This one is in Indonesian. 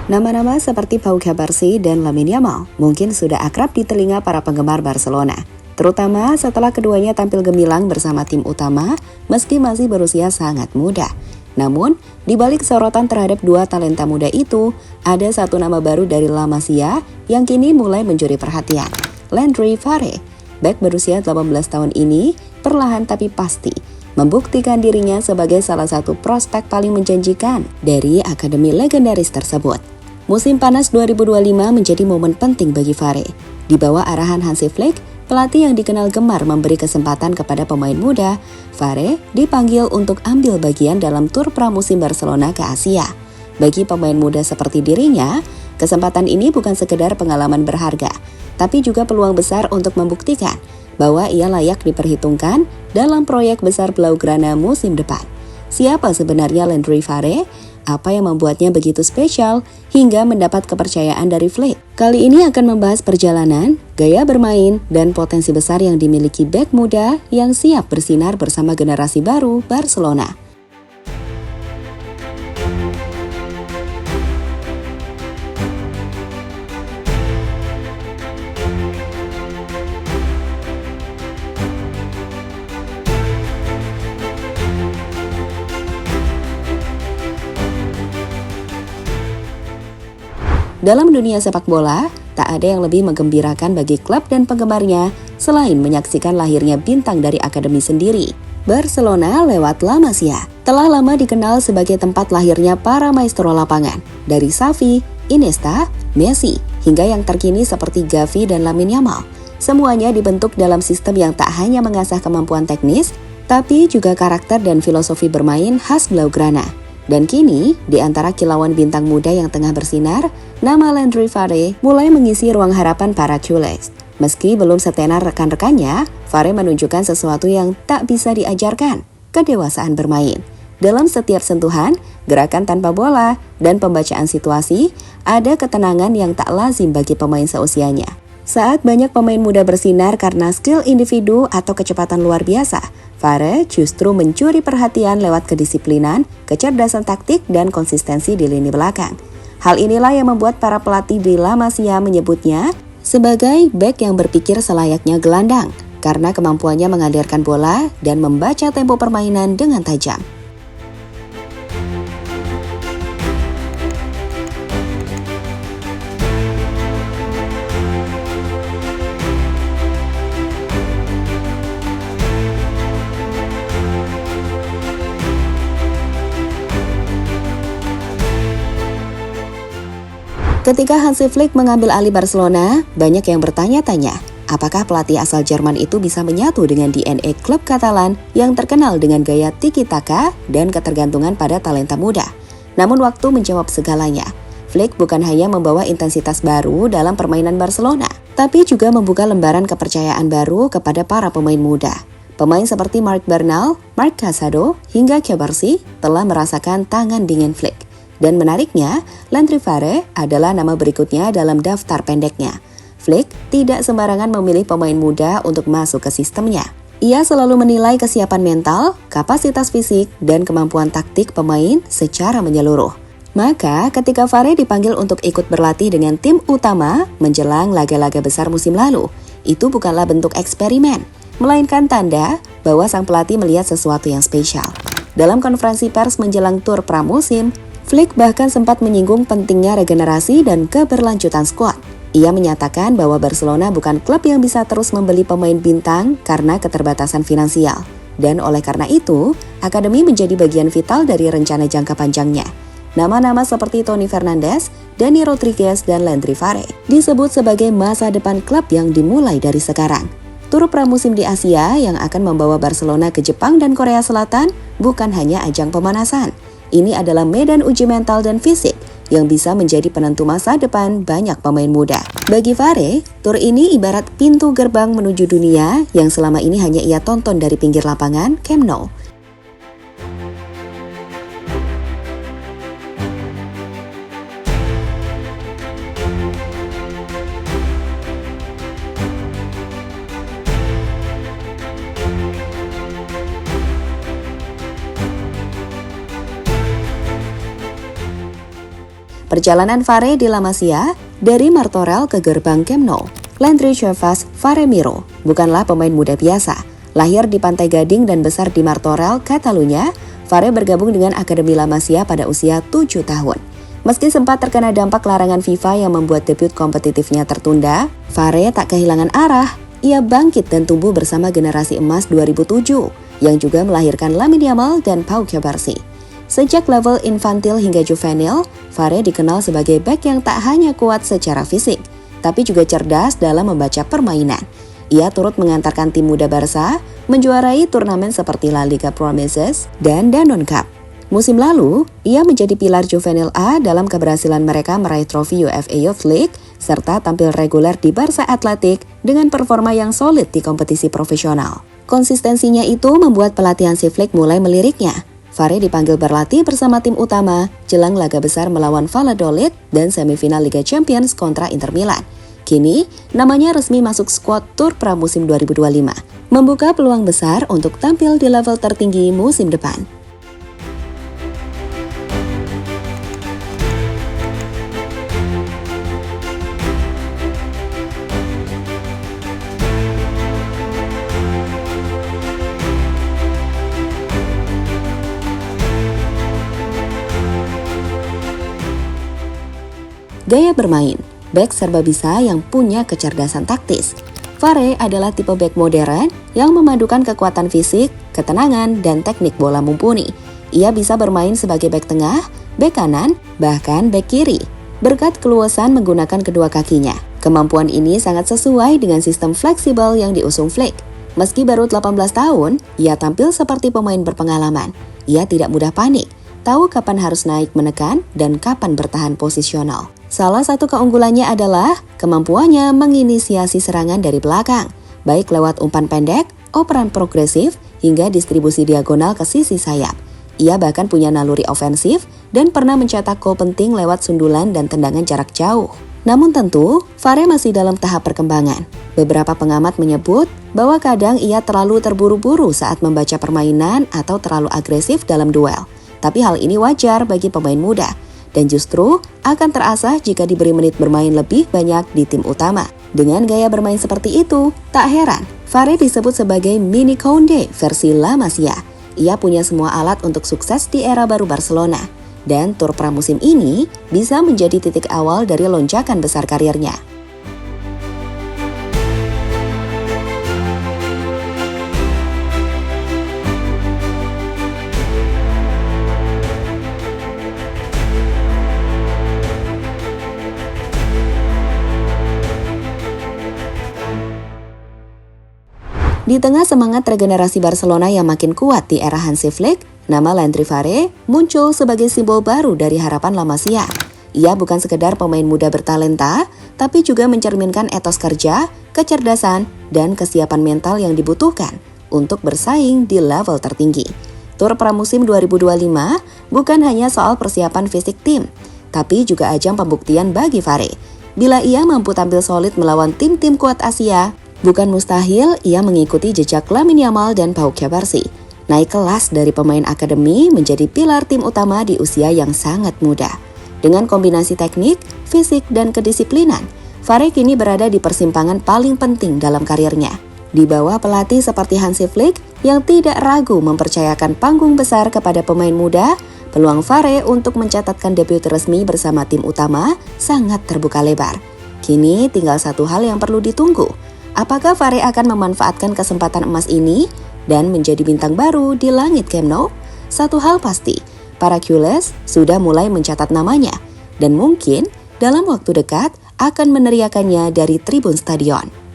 Nama-nama seperti Pau Gasol dan Lamine Yamal mungkin sudah akrab di telinga para penggemar Barcelona, terutama setelah keduanya tampil gemilang bersama tim utama meski masih berusia sangat muda. Namun, di balik sorotan terhadap dua talenta muda itu, ada satu nama baru dari La Masia yang kini mulai mencuri perhatian. Landry Farre, bek berusia 18 tahun ini, perlahan tapi pasti membuktikan dirinya sebagai salah satu prospek paling menjanjikan dari akademi legendaris tersebut. Musim panas 2025 menjadi momen penting bagi Farre. Di bawah arahan Hansi Flick, pelatih yang dikenal gemar memberi kesempatan kepada pemain muda, Farre dipanggil untuk ambil bagian dalam tur pramusim Barcelona ke Asia. Bagi pemain muda seperti dirinya, kesempatan ini bukan sekedar pengalaman berharga, tapi juga peluang besar untuk membuktikan bahwa ia layak diperhitungkan dalam proyek besar Blaugrana musim depan. Siapa sebenarnya Landry Farre? Apa yang membuatnya begitu spesial hingga mendapat kepercayaan dari Flick? Kali ini akan membahas perjalanan, gaya bermain, dan potensi besar yang dimiliki bek muda yang siap bersinar bersama generasi baru Barcelona. Dalam dunia sepak bola, tak ada yang lebih menggembirakan bagi klub dan penggemarnya selain menyaksikan lahirnya bintang dari akademi sendiri. Barcelona lewat La Masia telah lama dikenal sebagai tempat lahirnya para maestro lapangan, dari Xavi, Iniesta, Messi, hingga yang terkini seperti Gavi dan Lamine Yamal. Semuanya dibentuk dalam sistem yang tak hanya mengasah kemampuan teknis, tapi juga karakter dan filosofi bermain khas Blaugrana. Dan kini, di antara kilauan bintang muda yang tengah bersinar, nama Landry Farre mulai mengisi ruang harapan para culés. Meski belum setenar rekan-rekannya, Farre menunjukkan sesuatu yang tak bisa diajarkan, kedewasaan bermain. Dalam setiap sentuhan, gerakan tanpa bola, dan pembacaan situasi, ada ketenangan yang tak lazim bagi pemain seusianya. Saat banyak pemain muda bersinar karena skill individu atau kecepatan luar biasa, Farre justru mencuri perhatian lewat kedisiplinan, kecerdasan taktik, dan konsistensi di lini belakang. Hal inilah yang membuat para pelatih di La Masia menyebutnya sebagai bek yang berpikir selayaknya gelandang, karena kemampuannya mengalirkan bola dan membaca tempo permainan dengan tajam. Ketika Hansi Flick mengambil alih Barcelona, banyak yang bertanya-tanya, apakah pelatih asal Jerman itu bisa menyatu dengan DNA klub Katalan yang terkenal dengan gaya tiki-taka dan ketergantungan pada talenta muda. Namun waktu menjawab segalanya. Flick bukan hanya membawa intensitas baru dalam permainan Barcelona, tapi juga membuka lembaran kepercayaan baru kepada para pemain muda. Pemain seperti Marc Bernal, Marc Casado, hingga Gasol telah merasakan tangan dingin Flick. Dan menariknya, Landry Farre adalah nama berikutnya dalam daftar pendeknya. Flick tidak sembarangan memilih pemain muda untuk masuk ke sistemnya. Ia selalu menilai kesiapan mental, kapasitas fisik, dan kemampuan taktik pemain secara menyeluruh. Maka ketika Farre dipanggil untuk ikut berlatih dengan tim utama menjelang laga-laga besar musim lalu, itu bukanlah bentuk eksperimen, melainkan tanda bahwa sang pelatih melihat sesuatu yang spesial. Dalam konferensi pers menjelang tur pramusim, Flick bahkan sempat menyinggung pentingnya regenerasi dan keberlanjutan skuad. Ia menyatakan bahwa Barcelona bukan klub yang bisa terus membeli pemain bintang karena keterbatasan finansial. Dan oleh karena itu, akademi menjadi bagian vital dari rencana jangka panjangnya. Nama-nama seperti Toni Fernandes, Dani Rodriguez, dan Landry Farre disebut sebagai masa depan klub yang dimulai dari sekarang. Tur pramusim di Asia yang akan membawa Barcelona ke Jepang dan Korea Selatan bukan hanya ajang pemanasan. Ini adalah medan uji mental dan fisik yang bisa menjadi penentu masa depan banyak pemain muda. Bagi Farre, tur ini ibarat pintu gerbang menuju dunia yang selama ini hanya ia tonton dari pinggir lapangan Camp Nou. Perjalanan Fare di La Masia dari Martorell ke gerbang Camp Nou. Landry Chevas Fare Miro bukanlah pemain muda biasa. Lahir di Pantai Gading dan besar di Martorell, Catalunya, Fare bergabung dengan Akademi La Masia pada usia 7 tahun. Meski sempat terkena dampak larangan FIFA yang membuat debut kompetitifnya tertunda, Fare tak kehilangan arah. Ia bangkit dan tumbuh bersama generasi emas 2007 yang juga melahirkan Lamine Yamal dan Pau Cubarsí. Sejak level infantil hingga juvenil, Fare dikenal sebagai bek yang tak hanya kuat secara fisik, tapi juga cerdas dalam membaca permainan. Ia turut mengantarkan tim muda Barca menjuarai turnamen seperti La Liga Promises dan Danone Cup. Musim lalu, ia menjadi pilar Juvenil A dalam keberhasilan mereka meraih trofi UEFA Youth League serta tampil reguler di Barca Athletic dengan performa yang solid di kompetisi profesional. Konsistensinya itu membuat pelatih Hansi Flick mulai meliriknya. Fare dipanggil berlatih bersama tim utama jelang laga besar melawan Valladolid dan semifinal Liga Champions kontra Inter Milan. Kini, namanya resmi masuk skuad tur pramusim 2025, membuka peluang besar untuk tampil di level tertinggi musim depan. Gaya bermain, bek serba bisa yang punya kecerdasan taktis. Fare adalah tipe bek modern yang memadukan kekuatan fisik, ketenangan, dan teknik bola mumpuni. Ia bisa bermain sebagai bek tengah, bek kanan, bahkan bek kiri, berkat keluasan menggunakan kedua kakinya. Kemampuan ini sangat sesuai dengan sistem fleksibel yang diusung Flick. Meski baru 18 tahun, ia tampil seperti pemain berpengalaman. Ia tidak mudah panik, tahu kapan harus naik menekan dan kapan bertahan posisional. Salah satu keunggulannya adalah kemampuannya menginisiasi serangan dari belakang, baik lewat umpan pendek, operan progresif, hingga distribusi diagonal ke sisi sayap. Ia bahkan punya naluri ofensif dan pernah mencetak gol penting lewat sundulan dan tendangan jarak jauh. Namun tentu, Fare masih dalam tahap perkembangan. Beberapa pengamat menyebut bahwa kadang ia terlalu terburu-buru saat membaca permainan atau terlalu agresif dalam duel. Tapi hal ini wajar bagi pemain muda, dan justru akan terasah jika diberi menit bermain lebih banyak di tim utama. Dengan gaya bermain seperti itu, tak heran Fare disebut sebagai mini Koundé versi La Masia. Ia punya semua alat untuk sukses di era baru Barcelona, dan tur pramusim ini bisa menjadi titik awal dari lonjakan besar karirnya. Di tengah semangat regenerasi Barcelona yang makin kuat di era Hansi Flick, nama Landry Fare muncul sebagai simbol baru dari harapan La Masia. Ia bukan sekedar pemain muda bertalenta, tapi juga mencerminkan etos kerja, kecerdasan, dan kesiapan mental yang dibutuhkan untuk bersaing di level tertinggi. Tur pramusim 2025 bukan hanya soal persiapan fisik tim, tapi juga ajang pembuktian bagi Fare. Bila ia mampu tampil solid melawan tim-tim kuat Asia, bukan mustahil ia mengikuti jejak Lamine Yamal dan Pau Cubarsí, naik kelas dari pemain akademi menjadi pilar tim utama di usia yang sangat muda. Dengan kombinasi teknik, fisik, dan kedisiplinan, Fare kini berada di persimpangan paling penting dalam karirnya. Di bawah pelatih seperti Hansi Flick yang tidak ragu mempercayakan panggung besar kepada pemain muda, peluang Fare untuk mencatatkan debut resmi bersama tim utama sangat terbuka lebar. Kini tinggal satu hal yang perlu ditunggu. Apakah Fare akan memanfaatkan kesempatan emas ini dan menjadi bintang baru di langit Camp Nou? Satu hal pasti, para culés sudah mulai mencatat namanya dan mungkin dalam waktu dekat akan meneriakannya dari tribun stadion.